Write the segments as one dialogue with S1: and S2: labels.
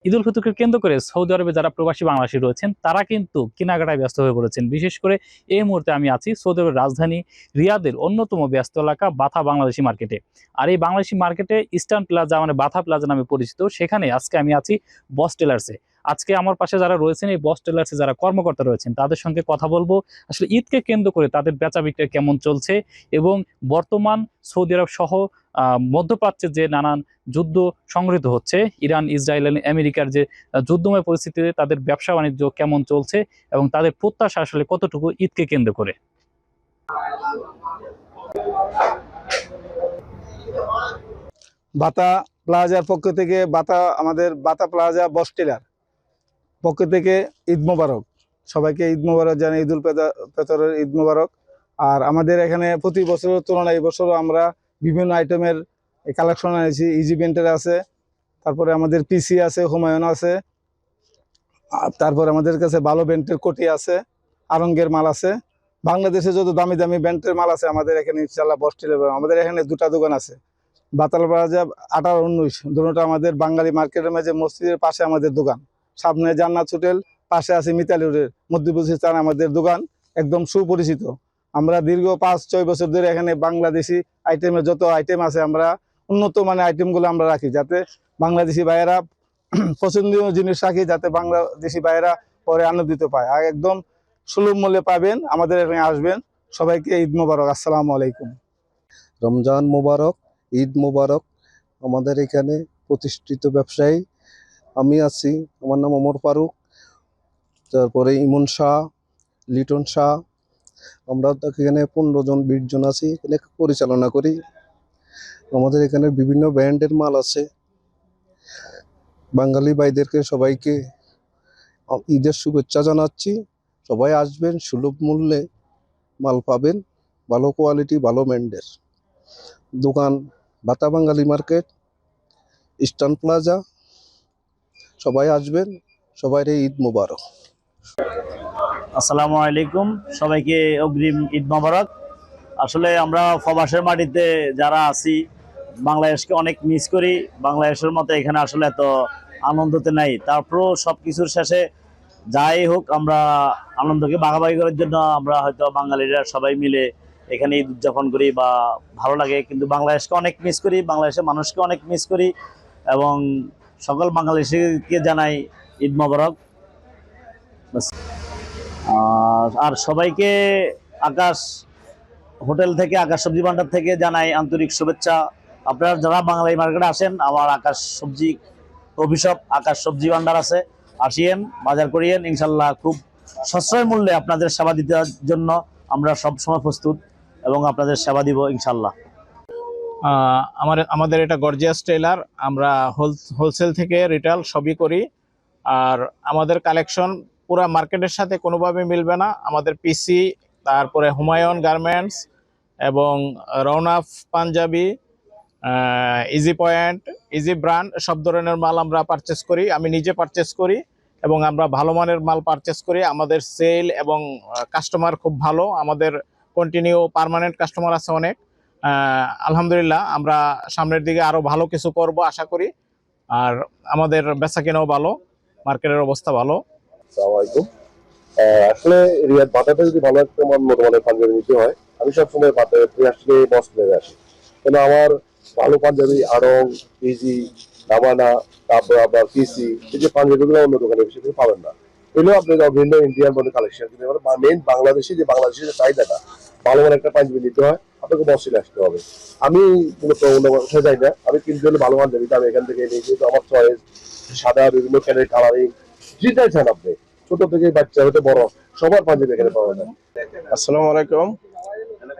S1: ঈদ উল ফিতরকে কেন্দ্র করে সৌদি আরবে যারা প্রবাসী বাংলাদেশী রয়েছেন তারা কিন্তু কেনাকাটায় ব্যস্ত হয়ে পড়েছেন। বিশেষ করে এই মুহূর্তে আমি আছি সৌদি আরবের রাজধানী রিয়াদের অন্যতম ব্যস্ত এলাকা বাথা বাংলাদেশি মার্কেটে। আর এই বাংলাদেশি মার্কেটে ইস্টার্ন প্লাজা মানে বাথা প্লাজা নামে পরিচিত, সেখানে আজকে আমি আছি বস টেলার্সে। আজকে আমার পাশে যারা রয়েছেন এই বস টেলার্সে যারা কর্মকর্তা রয়েছেন তাদের সঙ্গে কথা বলবো আসলে ঈদকে কেন্দ্র করে তাদের বেচা বিক্রি কেমন চলছে এবং বর্তমান সৌদি আরব সহ মধ্যপ্রাচ্যের যে নানান যুদ্ধ সংঘটিত হচ্ছে, ইরান ইসরায়েল আমেরিকার যে যুদ্ধময় পরিস্থিতিতে তাদের ব্যবসা বাণিজ্য কেমন চলছে এবং তাদের প্রত্যাশা আসলে কতটুকু ঈদকে কেন্দ্র করে।
S2: বাতা প্লাজার পক্ষ থেকে আমাদের বাতা প্লাজা বস টেলার পক্ষ থেকে ঈদ মোবারক, সবাইকে ঈদ মোবারক জানাই, ঈদ উল ফিতরের ঈদ মোবারক। আর আমাদের এখানে প্রতি বছরের তুলনায় এই বছরও আমরা বিভিন্ন আইটেমের কালেকশন এনেছি। ইজি বেন্টের আছে, তারপরে আমাদের পিসি আছে, হুমায়ুন আছে, তারপরে আমাদের কাছে ভালো বেন্টের কোটি আছে, আরঙ্গের মাল আছে। বাংলাদেশে যত দামি দামি বেন্টের মাল আছে আমাদের এখানে ইনশাল্লাহ বস টেলার। আমাদের এখানে দুটা দোকান আছে, বাতাল প্লাজা 18-19, দুটোটা আমাদের বাঙালি মার্কেটের মাঝে মসজিদের পাশে আমাদের দোকান। সামনে জান্নাত হোটেল, পাশে আছে মিতালি রোডের মধ্যবর্তী স্থান আমাদের দোকান, একদম সুপরিচিত। আমরা দীর্ঘ 5-6 বছর ধরে এখানে বাংলাদেশি আইটেমের যত আইটেম আছে আমরা উন্নত মানের আইটেমগুলো আমরা রাখি, যাতে বাংলাদেশি ভাইয়েরা পছন্দনীয় জিনিস রাখি, যাতে বাংলাদেশি ভাইয়েরা পরে আনন্দিত পায়। আর একদম সুলভ মূল্যে পাবেন, আমাদের এখানে আসবেন। সবাইকে ঈদ মোবারক, আসসালামু আলাইকুম।
S3: রমজান মোবারক, ঈদ মোবারক। আমাদের এখানে প্রতিষ্ঠিত ব্যবসায়ী আমি আছি, আমার নাম ওমর ফারুক, তারপরে ইমন শাহ, লিটন শাহ। আমরা এখানে 15 জন 20 জন আছি, এখানে পরিচালনা করি। আমাদের এখানে বিভিন্ন ব্র্যান্ডের মাল আছে। বাঙালি ভাইদেরকে সবাইকে ঈদের শুভেচ্ছা জানাচ্ছি। সবাই আসবেন, সুলভ মূল্যে মাল পাবেন, ভালো কোয়ালিটি, ভালো ব্র্যান্ডের। দোকান বাতা বাঙালি মার্কেট, ইস্টার্ন প্লাজা। সবাই আসবেন, সবাই ঈদ মোবারক।
S4: আসসালামু আলাইকুম, সবাইকে অগ্রিম ঈদ মোবারক। আসলে আমরা প্রবাসের মাটিতে যারা আছি বাংলাদেশকে অনেক মিস করি। বাংলাদেশের মতো এখানে আসলে এত আনন্দতে নাই। তারপরও সব কিছুর শেষে যাই হোক আমরা আনন্দকে ভাগাভাগি করার জন্য আমরা হয়তো বাঙালিরা সবাই মিলে এখানে ঈদ উদযাপন করি বা ভালো লাগে। কিন্তু বাংলাদেশকে অনেক মিস করি, বাংলাদেশের মানুষকে অনেক মিস করি এবং সকল বাংলাদেশিকে জানাই ঈদ মোবারক। আর সবাইকে আকাশ হোটেল থেকে, আকাশ সবজি ভান্ডার থেকে জানাই আন্তরিক শুভেচ্ছা। আপনারা যারা বাঙালি মার্কেটে আসেন, আমার আকাশ সবজি অভিশপ আকাশ সবজি ভান্ডার আছে, আসিয়েন, বাজার করিয়েন। ইনশাল্লাহ খুব সাশ্রয় মূল্যে আপনাদের সেবা দিতে জন্য আমরা সব সময় প্রস্তুত এবং আপনাদের সেবা দিব ইনশাল্লাহ।
S5: আমাদের এটা গর্জিয়াস টেলার, আমরা হোলসেল থেকে রিটেল সবই করি। আর আমাদের কালেকশন পুরো মার্কেটের সাথে কোনোভাবে মিলবে না। আমাদের পিসি, তারপরে হুমায়ুন গার্মেন্টস এবং Raunaf Punjabi, Easy point, Easy brand সব ধরনের মাল আমরা পারচেস করি। আমি নিজে পারচেস করি এবং আমরা ভালো মানের মাল পারচেস করি। আমাদের সেল এবং কাস্টমার খুব ভালো, আমাদের কন্টিনিউ পার্মানেন্ট কাস্টমার আছে অনেক। আলহামদুলিল্লাহ, আমরা সামনের দিকে আরো ভালো কিছু করব আশা করি। আর আমাদের বেচা কেনাও ভালো, মার্কেটের অবস্থা ভালো।
S6: আসসালামু আলাইকুম। আসলে রিয়াদ বাটাতে যদি ভালো একটা মোটামুটি পাঞ্জাবি নিতে হয়, আমি সবসময় বাটাতে আসলে বস টেলারে আসি। কেন আমার ভালো পাঞ্জাবি আড়ং, পিজি, দামানা, তারপর আবার পিসি, এই যে পাঞ্জাবিগুলো অন্য দোকানে বেশি করে পাবেন না। এগুলো আপনি ভিন্ন ইন্ডিয়ান মধ্যে কালেকশন কিনতে পারেন। মেইন বাংলাদেশি যে বাংলাদেশের যে চাহিদাটা, ভালো মানে একটা পাঞ্জাবি নিতে হয়, আপনাকে বস টেলারে আসতে হবে। আমি মূলত অন্য কোথাও যাই না, আমি কিনতে হলে ভালো পাঞ্জাবিটা আমি এখান থেকে নিই, যেহেতু আমার চয়েস সাদা, বিভিন্ন কালারের কালারিং যেটাই চান আপনি, ছোট থেকে বাচ্চা হতে বড় সবার পাঞ্জাবি এখানে পাওয়া যায়।
S7: আসসালামু আলাইকুম,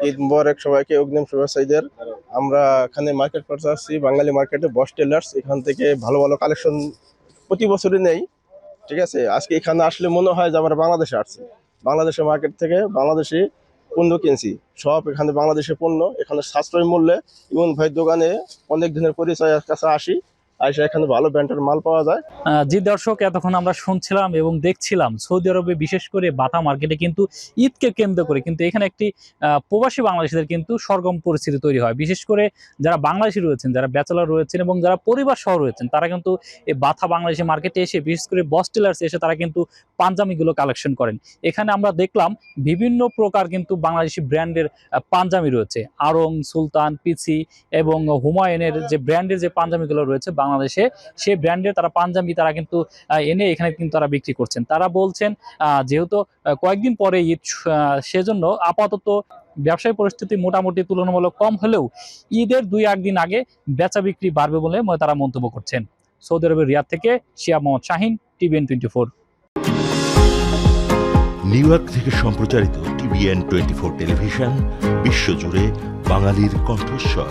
S7: ঈদ মুবারক সবাইকে, অগ্রিম শুভেচ্ছা ঈদের। আমরা এখানে মার্কেট করতে আসছি, বাঙালি মার্কেটে বস টেলার্স। এখান থেকে ভালো ভালো কালেকশন প্রতি বছরই নেই, ঠিক আছে। আজকে এখানে আসলে মনে হয় যে আমরা বাংলাদেশে আসছি। বাংলাদেশের মার্কেট থেকে বাংলাদেশি পণ্য কিনছি, সব এখানে বাংলাদেশের পণ্য। এখানে সাশ্রয় মূল্যে ইমন ভাই দোকানে অনেক দিনের পরিচয়ের কাছে আসি, আইসা এখানে ভালো ব্র্যান্ডের মাল পাওয়া যায়।
S1: জি দর্শক, এতক্ষণ আমরা শুনছিলাম এবং দেখছিলাম সৌদি আরবে বিশেষ করে বাটা মার্কেটে কিন্তু ঈদকে কেন্দ্র করে কিন্তু এখানে একটি প্রবাসী বাংলাদেশিদের কিন্তু সরগম পরিস্থিতি তৈরি হয়। বিশেষ করে যারা বাংলাদেশি রয়েছেন, যারা ব্যাচেলর রয়েছেন এবং যারা পরিবার সহ রয়েছেন, তারা কিন্তু এই বাথা বাংলাদেশি মার্কেটে এসে বিশেষ করে বস টেলার্স এসে তারা কিন্তু পাঞ্জাবিগুলো কালেকশন করেন। এখানে আমরা দেখলাম বিভিন্ন প্রকার কিন্তু বাংলাদেশি ব্র্যান্ডের পাঞ্জাবি রয়েছে, আড়ং, সুলতান, পিসি এবং হুমায়ুনের যে ব্র্যান্ডের যে পাঞ্জাবিগুলো রয়েছে বাংলাদেশে, সেই ব্র্যান্ডের তারা পাঞ্জাবি তারা কিন্তু এনে এখানে কিন্তু তারা বিক্রি করছেন। তারা বলছেন যেহেতু কয়েকদিন পরে ঈদ, সেজন্য আপাতত ব্যবসায়ী পরিস্থিতি মোটামুটি তুলনামূলক কম হলেও ঈদের 2-8 দিন আগে বেচা বিক্রি বাড়বে বলে তারা মন্তব্য করছেন। সৌদি আরবের রিয়াদ থেকে Shihab Mohammad Shahin, TVN 24।
S8: New York সম্প্রচারিত TVN 24 টেলিভিশন বিশ্বজুড়ে বাঙালির কণ্ঠস্বর।